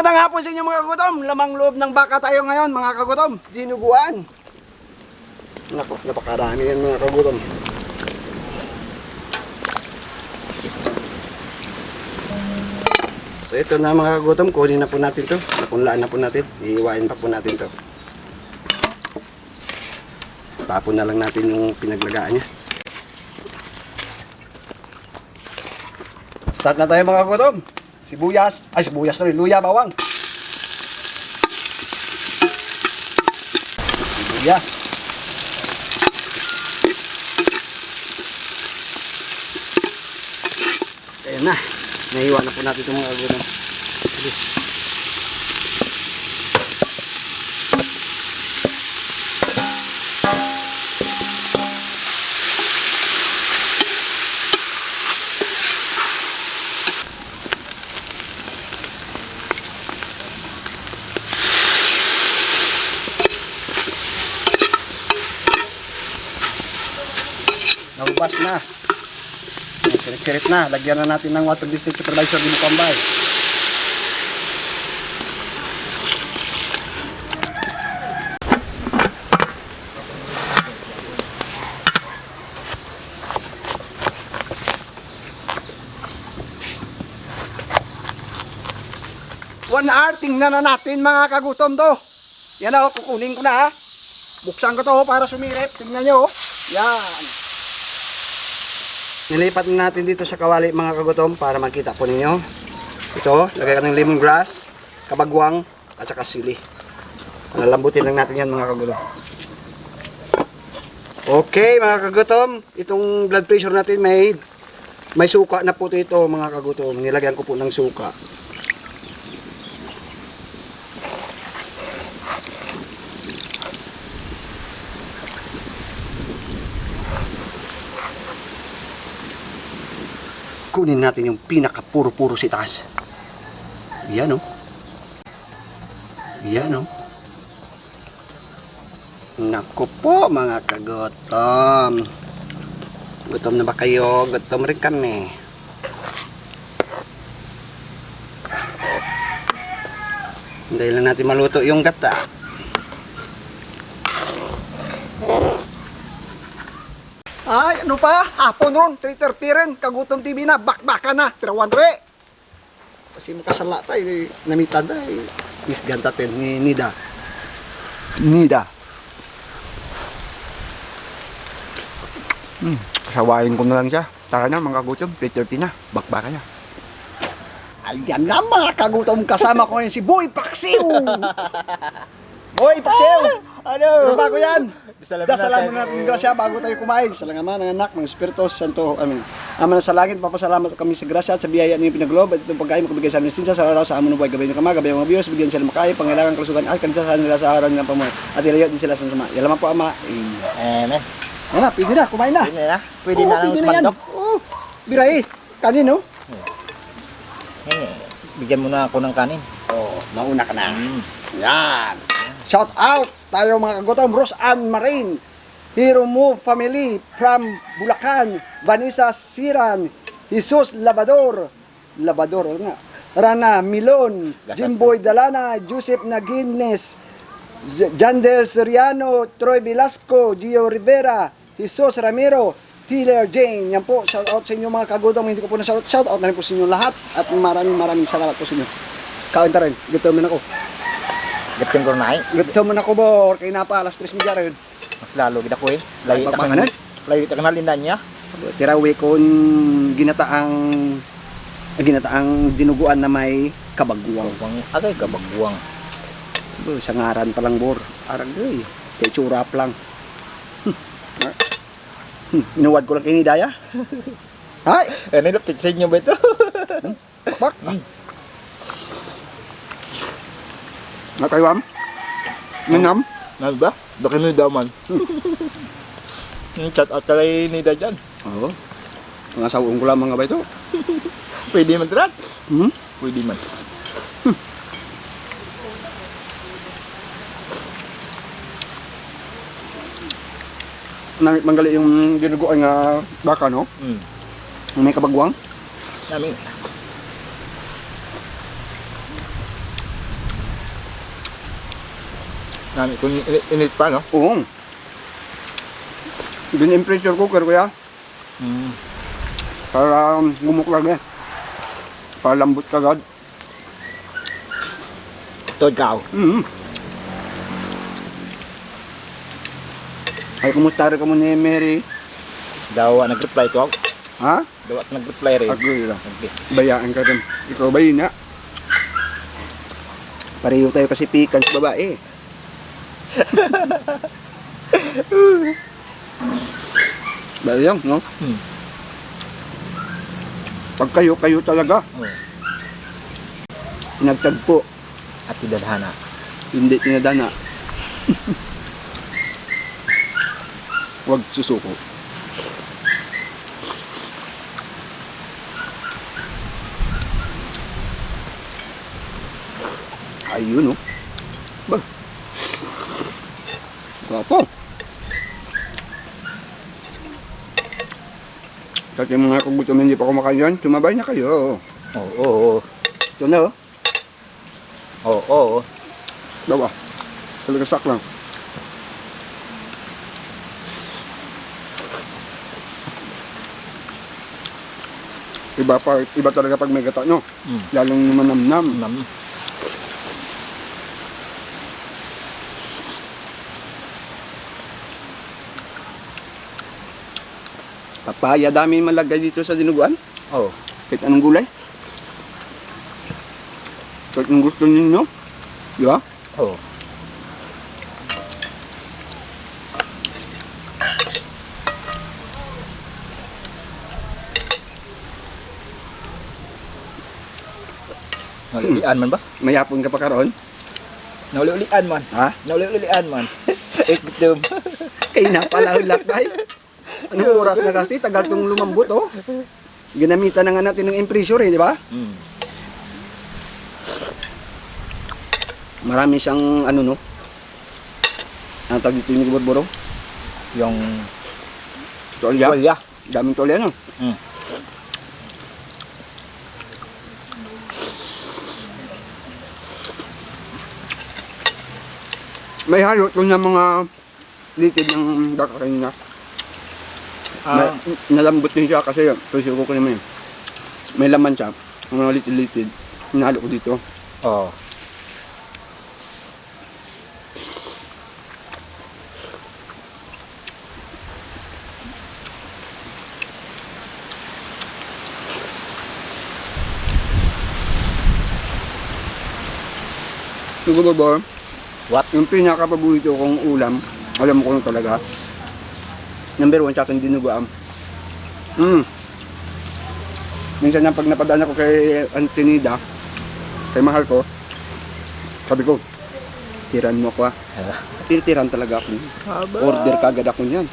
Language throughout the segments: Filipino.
Magandang hapon sa inyo mga kagutom. Lamang loob ng baka tayo ngayon mga kagutom. Dinuguan. Naku, napakarami yan mga kagutom. So ito na mga kagutom, kunin na po natin to. Napunlaan na po natin. Iiwain pa po natin to. Tapon na lang natin yung pinaglagaan niya. Start na tayo mga kagutom. Sibuyas na rin, luya, bawang. Sibuyas. Ayan na, nahiwa na po natin itong mga kagutom. Nahubas na. Sirit-sirit na. Lagyan na natin ng water district supervisor di Mukambay. One hour, tingnan na natin mga kagutom to. Yan o, kukunin ko na ha. Buksan ko to para sumirip. Tingnan nyo o. Yan. Nilipat natin dito sa kawali mga kagutom para makita po ninyo. Ito, lagay ka ng lemongrass, kabagwang, at saka sili. Lambutin lang natin yan mga kagutom. Okay mga kagutom, itong blood pressure natin may suka na po ito mga kagutom. Nilagyan ko po ng suka. Kunin natin yung pinaka-puro-puro si taas. Yan o. Yan o. Naku po mga kagutom. Gutom na ba kayo? Gutom rin kami. Dahil lang natin maluto yung gata. Ay, ano pa? Hapon ron, 3:30 rin. Kagutom TV na, bakbaka na. Tirawan re. Kasi makasala tayo, namitan na. Miss Gantatin ni Nida. Kasawain ko na lang siya. Taka na mga kagutom, 3:30 na. Bakbaka na. Ayan na mga kagutom, kasama ko ngayon si Boy Paksiw. Boy Paksiw! Ano bago yan? Dasalan mo natin grasya bago tayo kumain. Sa Ama, ng Anak, ng Espiritu Santo. Amen. Ama na sa langit, papasalamat kami sa grasya at sa biyaya niyo pinaglob at itong pagkain makabigay sa amin sinsa sa araw sa amon ng buhay gabi ng kama, gabi ng mga Diyos, bigyan sila makaya, pangailangan kalusugan at kantasan nila sa araw nilang pamuhay. At ilayo din sila sa sama. Yalaman po Ama. Amen. Yan na, pwede na, kumain na. Pwede na? Pwede na lang smandok. Oo, biray. Kanin, no? Bigyan mo na ako ng kanin. Oo, mauna ka na. Yan. Shout out tayo mga kagutom, Rose Ann Marin, Hero Move Family from Bulacan, Vanessa Siran, Jesus Labador, nga, Rana Milon, Jimboy Dalana, Joseph Nagines, Jander Soriano, Troy Velasco, Gio Rivera, Jesus Ramiro, Tiller Jane. Yan po, shout out sa inyo mga kagutom. Hindi ko po na shout out na rin po sa inyo lahat at maraming salamat po sa inyo. Kain ta rin, gutom na ako. Gapin ko na Gutom na ako bor, kaya na pa alas 3 rin. Mas lalo gid ako eh. Layo ta kanalindan niya. Tirawi kon ginataang dinuguan na may kabagwang. Agay kabagwang. Sa ngaran pa lang bor. Aragay. Kay churap lang. Inuwad ko lang kay Nidaya. Hay, Ano na pitsin niyo ba ito? bak. Nakaywam? Nanam? Ano ba? Dakin mo daman. Chat out kay ni Dajan. Oo. Mga sawong ko lang mga ba ito? Pwede man trat. Pwede man. Manggali yung dinuguan nga baka, no? May kabagwang? Nami. Kung init pa, no? Oo. Din pressure cooker kuya. Mm. Para gumuklag eh. Para lambot kagad. Tod ka. Mm. Ay, kumusta rin ka mo ni Mary? Daw nag-reply to ako. Ha? Daw nag-reply rin. Ako yun lang. Okay. Bayaan ka rin. Ikaw ba yun nga? Pareho tayo kasi pikan sa babae. Dahil yan, no? Hmm. Pag kayo talaga, Oh. pinagtagpo, At tidadhana. hindi tinadana. Huwag susuko. Ayun, no? Ba? Wapo. Kasi mga kagutom hindi pa kumakain yan, sumabay na kayo. Oo. Ito na, oh. Oo. Dawa. Talaga sak lang. Iba talaga pag may gata, no? Mm. Lalong manamnam. Nam. Papaya, dami malagay dito sa dinuguan. Oh. Kahit anong gulay. Kahit anong gusto ninyo. Di ba? Oh. Nauli-ulian man ba? Mayapon ka pa karon. Nauli-ulian man. Ha? Nauli-ulian man. Ikitum. Kay napalahulak ay. Anong oras na kasi? Tagal tong lumambot, oh. Ginamitan na nga natin ng impressor, eh, di ba? Mm. Marami siyang, ano, no? Ang tawag dito yung barbaro? Yung Tolya. walya. Daming tolya, no? Mm. May halot ko na mga litid ng baka kanina. Ah. Nalambot din siya kasi pressure ko naman yun. May laman siya. Mga litid-litid. Hinalo ko dito. Oh. Siguro ba, What? yung pinaka-paborito kong ulam, alam mo ko na talaga. Number 1 sa akin dinuguan. Minsan na pag napadaan ako kay Antinida, kay mahal ko, sabi ko, tiran mo ako, ah. Titiran talaga ako. Order kagad ako niyan.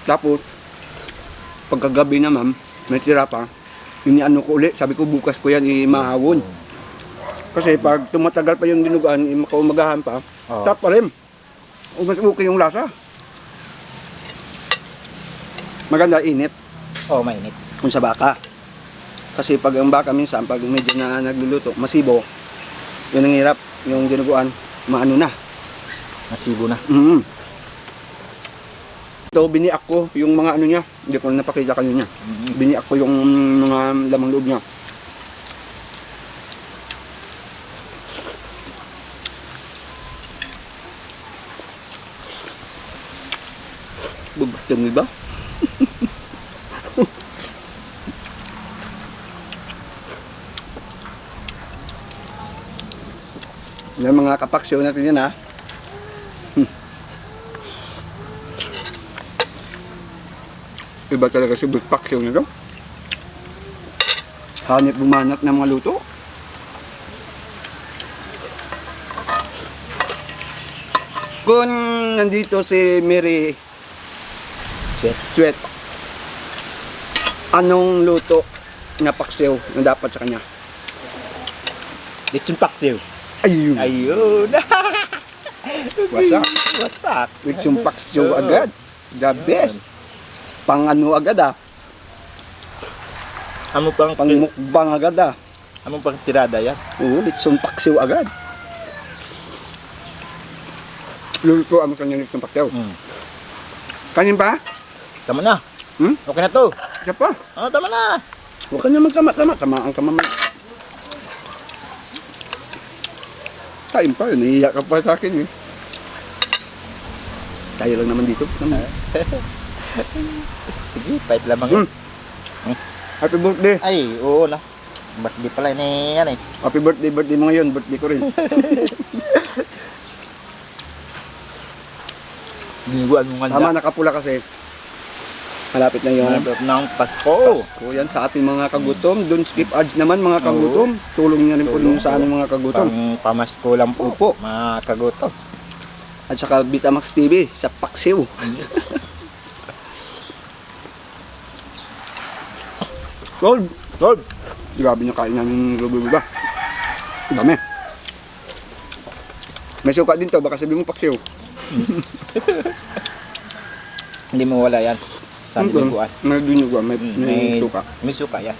Tapos, pagkagabi naman, may tira pa, ano ko ulit, sabi ko bukas ko yan imahawon. Kasi pag tumatagal pa yung dinuguan, makaumagahan pa, Oh. tap pa rin. Okay yung lasa. Maganda init Oh, mainit. kung sa baka. Kasi pag ang baka minsan, pag medyo na nagluluto, masibo, yun ang hirap, yung dinuguan, maano na. Nasibo na. Ito, biniak ko yung mga ano niya, hindi ko na napakita kanina. Biniak ko yung mga lamang loob niya. Bugtong ba? Yung mga kapaksyo natin yan, ha. Iba talaga si paksyo nito. Hanip bumanat ng mga luto. Kung nandito si Mary Sweat, anong luto na paksiw na dapat sa kanya? Lechon paksiw. Ayun! Ayun. Wasak! Wasak. With some paksiw agad. The best! Pang ano agad, ah. Amo pang Pang mukbang agad, ah. amo pang tirada yan. Oo, with some paksiw agad. Lulutuan mo sa inyo ng pakyaw. Kanin pa? Tama na. Hmm? Okay na to. Siya pa. Tama na. Huwag ka niya magtama-tama. Tamaan ka mamaya. Kain pa yun. Iiyak ka pa sa akin eh. Tayo lang naman dito. Sige, pahit lamang. Happy birthday. Ay, oo na. Birthday pala ni yan eh. Happy birthday mo ngayon. Birthday ko rin. Giniguan mo nga. Tama, nakapula kasi. Malapit na yung Malapit ng Pasko. Pasko yan sa ating mga kagutom. Don't skip ads naman mga kagutom. Tulong niya rin po Tulong sa aming mga kagutom. Pang pamasko lang po. Opo. Mga kagutom. At saka Vitamax TV sa Paksiw. Gold! Gold. Grabe niya kain namin ng lubi ba? Dami. May suka din to, baka sabihin mo Paksiw. Hindi mo wala yan. Sa dinuguan. May dinuguan, may suka. May suka yan.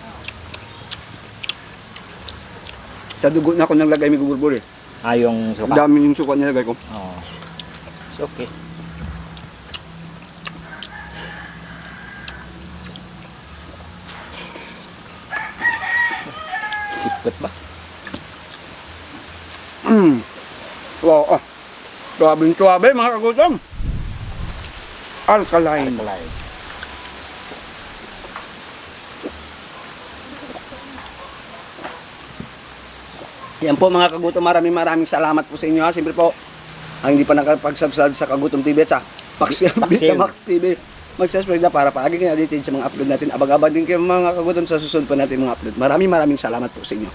Sa dugo na ako naglagay may guburbur eh. Yung suka. Dami yung suka nilagay ko. Oo. It's okay. Sipot ba? Wow, Suabe mga kagutom. Alkaline. Alkaline. Yan po mga kagutom, maraming salamat po sa inyo ha. Siyempre po, ang hindi pa nakapag-subscribe sa Kagutom TV at sa Vitamax TV, mag-subscribe na para paagi kayo updated sa mga upload natin. Abang-abang din kayo mga kagutom sa susunod pa natin mga upload. Maraming salamat po sa inyo.